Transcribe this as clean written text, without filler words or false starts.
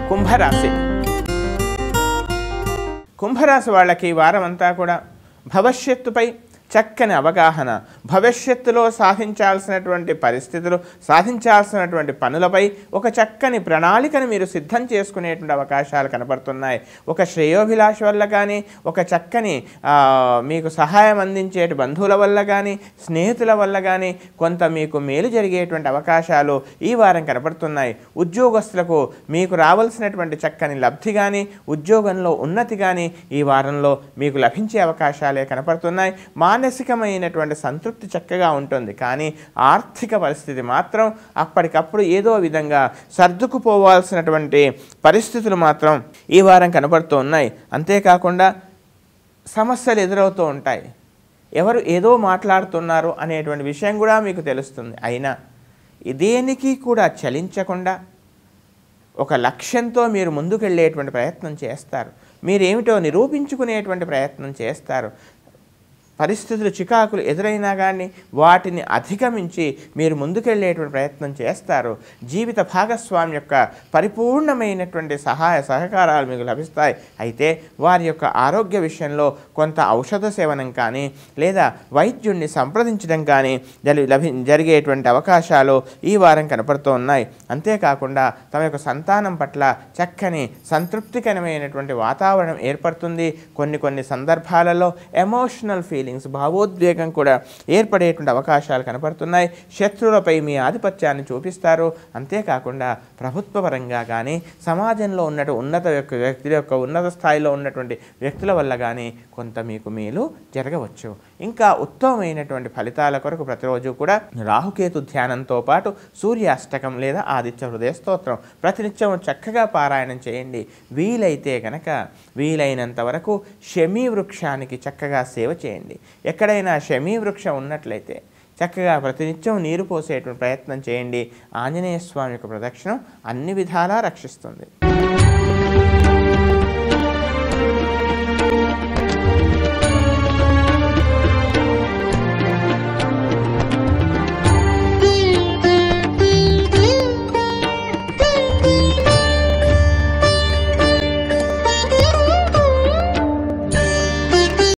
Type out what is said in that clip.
కుంభరాశి. కుంభరాశి వాళ్ళకి ఈ వారం అంతా కూడా భవిష్యత్తుపై చక్కని అవగాహన, భవిష్యత్తులో సాధించాల్సినటువంటి పరిస్థితులు, సాధించాల్సినటువంటి పనులపై ఒక చక్కని ప్రణాళికను మీరు సిద్ధం చేసుకునేటువంటి అవకాశాలు కనపడుతున్నాయి. ఒక శ్రేయోభిలాష వల్ల కానీ, ఒక చక్కని మీకు సహాయం అందించేటి బంధువుల వల్ల కానీ, స్నేహితుల వల్ల కానీ కొంత మీకు మేలు జరిగేటువంటి అవకాశాలు ఈ వారం కనపడుతున్నాయి. ఉద్యోగస్తులకు మీకు రావాల్సినటువంటి చక్కని లబ్ధి కానీ, ఉద్యోగంలో ఉన్నతి కానీ ఈ వారంలో మీకు లభించే అవకాశాలే కనపడుతున్నాయి. మానసికమైనటువంటి సంతృప్తి చక్కగా ఉంటుంది, కానీ ఆర్థిక పరిస్థితి మాత్రం అప్పటికప్పుడు ఏదో విధంగా సర్దుకుపోవాల్సినటువంటి పరిస్థితులు మాత్రం ఈ వారం కనబడుతూ ఉన్నాయి. అంతేకాకుండా సమస్యలు ఎదురవుతూ ఉంటాయి. ఎవరు ఏదో మాట్లాడుతున్నారు అనేటువంటి విషయం కూడా మీకు తెలుస్తుంది. అయినా దేనికి కూడా చలించకుండా ఒక లక్ష్యంతో మీరు ముందుకెళ్ళేటువంటి ప్రయత్నం చేస్తారు. మీరేమిటో నిరూపించుకునేటువంటి ప్రయత్నం చేస్తారు. పరిస్థితులు చికాకులు ఎదురైనా కానీ వాటిని అధిగమించి మీరు ముందుకెళ్ళేటువంటి ప్రయత్నం చేస్తారు. జీవిత భాగస్వామి యొక్క పరిపూర్ణమైనటువంటి సహాయ సహకారాలు మీకు లభిస్తాయి. అయితే వారి యొక్క ఆరోగ్య విషయంలో కొంత ఔషధ సేవనం కానీ లేదా వైద్యుడిని సంప్రదించడం కానీ జరిగేటువంటి అవకాశాలు ఈ వారం కనపడుతూ ఉన్నాయి. అంతేకాకుండా తమ యొక్క సంతానం పట్ల చక్కని సంతృప్తికరమైనటువంటి వాతావరణం ఏర్పడుతుంది. కొన్ని సందర్భాలలో ఎమోషనల్ భావోద్వేగం కూడా ఏర్పడేటువంటి అవకాశాలు కనపడుతున్నాయి. శత్రువులపై మీ ఆధిపత్యాన్ని చూపిస్తారు. అంతేకాకుండా ప్రభుత్వ పరంగా కానీ సమాజంలో ఉన్నత వ్యక్తుల యొక్క ఉన్నత స్థాయిలో ఉన్నటువంటి వ్యక్తుల వల్ల కానీ కొంత మీకు మేలు జరగవచ్చు. ఇంకా ఉత్తమమైనటువంటి ఫలితాల కొరకు ప్రతిరోజు కూడా రాహుకేతు ధ్యానంతో పాటు సూర్యాష్టకం లేదా ఆదిత్య హృదయ స్తోత్రం ప్రతినిత్యం చక్కగా పారాయణం చేయండి. వీలైతే కనుక వీలైనంత వరకు శమీ వృక్షానికి చక్కగా సేవ చేయండి. ఎక్కడైనా శమీ వృక్షం ఉన్నట్లయితే చక్కగా ప్రతినిత్యం నీరు పోసేటువంటి ప్రయత్నం చేయండి. ఆంజనేయ స్వామి యొక్క ప్రదక్షిణం అన్ని విధాలా రక్షిస్తుంది.